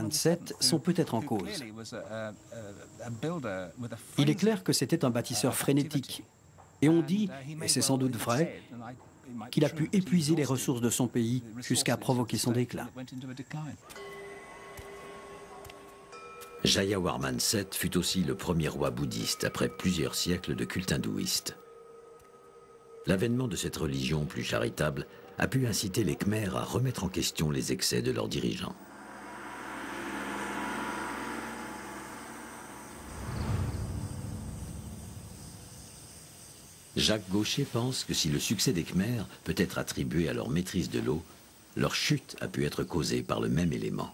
27 sont peut-être en cause. Il est clair que c'était un bâtisseur frénétique. Et on dit, et c'est sans doute vrai, qu'il a pu épuiser les ressources de son pays jusqu'à provoquer son déclin. Jayawarman VII fut aussi le premier roi bouddhiste après plusieurs siècles de culte hindouiste. L'avènement de cette religion plus charitable a pu inciter les Khmers à remettre en question les excès de leurs dirigeants. Jacques Gaucher pense que si le succès des Khmers peut être attribué à leur maîtrise de l'eau, leur chute a pu être causée par le même élément.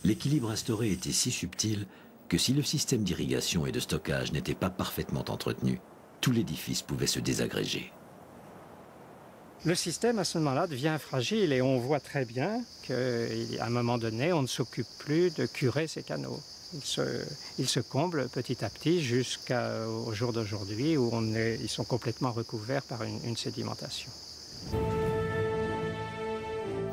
L'équilibre instauré était si subtil que si le système d'irrigation et de stockage n'était pas parfaitement entretenu, tout l'édifice pouvait se désagréger. Le système à ce moment-là devient fragile et on voit très bien qu'à un moment donné, on ne s'occupe plus de curer ces canaux. Ils se comblent petit à petit jusqu'au jour d'aujourd'hui où ils sont complètement recouverts par une sédimentation.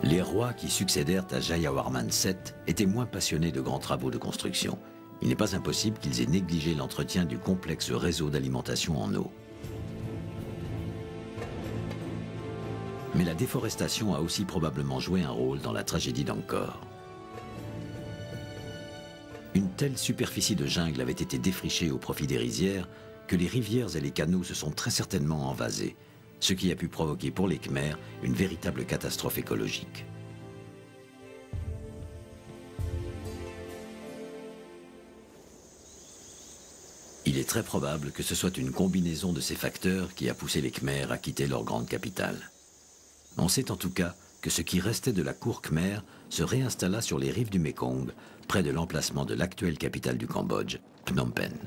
Les rois qui succédèrent à Jayawarman VII étaient moins passionnés de grands travaux de construction. Il n'est pas impossible qu'ils aient négligé l'entretien du complexe réseau d'alimentation en eau. Mais la déforestation a aussi probablement joué un rôle dans la tragédie d'Angkor. Une telle superficie de jungle avait été défrichée au profit des rizières que les rivières et les canaux se sont très certainement envasés, ce qui a pu provoquer pour les Khmers une véritable catastrophe écologique. Il est très probable que ce soit une combinaison de ces facteurs qui a poussé les Khmers à quitter leur grande capitale. On sait en tout cas que ce qui restait de la cour khmer se réinstalla sur les rives du Mékong, près de l'emplacement de l'actuelle capitale du Cambodge, Phnom Penh.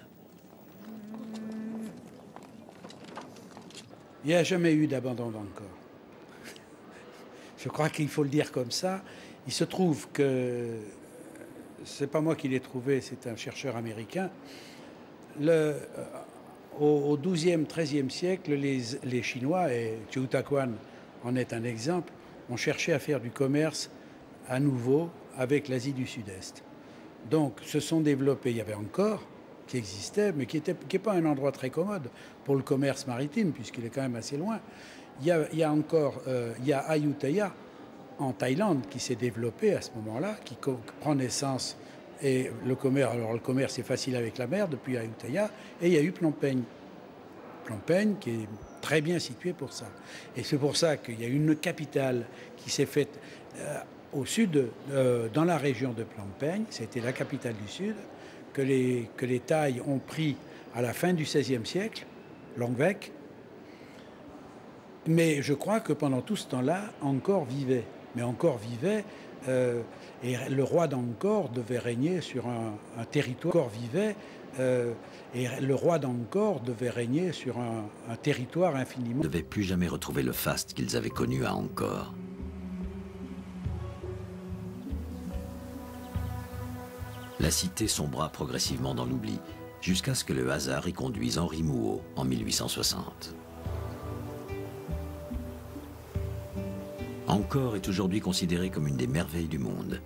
Il n'y a jamais eu d'abandon d'Angkor. Je crois qu'il faut le dire comme ça. Il se trouve que, c'est pas moi qui l'ai trouvé, c'est un chercheur américain. Au XIIe, XIIIe siècle, les Chinois, et Chiu Tak Wan en est un exemple, ont cherché à faire du commerce à nouveau avec l'Asie du Sud-Est. Donc se sont développés, il y avait Angkor qui existait, mais qui n'est pas un endroit très commode pour le commerce maritime, puisqu'il est quand même assez loin. Il y a Ayutthaya en Thaïlande qui s'est développé à ce moment-là, qui prend naissance, et le commerce est facile avec la mer depuis Ayutthaya, et il y a eu Phnom Penh. Phnom Penh qui est très bien situé pour ça. Et c'est pour ça qu'il y a une capitale qui s'est faite au sud, dans la région de Phnom Penh, c'était la capitale du sud, que les Thaïs ont pris à la fin du XVIe siècle, Langvek. Mais je crois que pendant tout ce temps-là, Angkor vivait. Mais Angkor vivait, et le roi d'Angkor devait régner sur un territoire. Angkor vivait, et le roi d'Angkor devait régner sur un territoire infiniment. Ils ne devaient plus jamais retrouver le faste qu'ils avaient connu à Angkor. La cité sombra progressivement dans l'oubli, jusqu'à ce que le hasard y conduise Henri Mouhot en 1860. Angkor est aujourd'hui considéré comme une des merveilles du monde.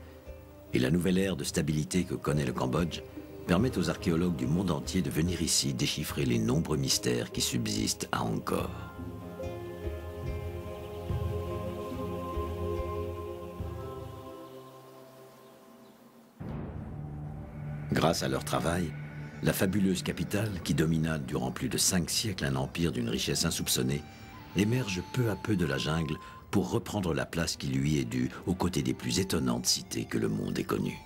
Et la nouvelle ère de stabilité que connaît le Cambodge permet aux archéologues du monde entier de venir ici déchiffrer les nombreux mystères qui subsistent à Angkor. Grâce à leur travail, la fabuleuse capitale, qui domina durant plus de 5 siècles un empire d'une richesse insoupçonnée, émerge peu à peu de la jungle pour reprendre la place qui lui est due aux côtés des plus étonnantes cités que le monde ait connues.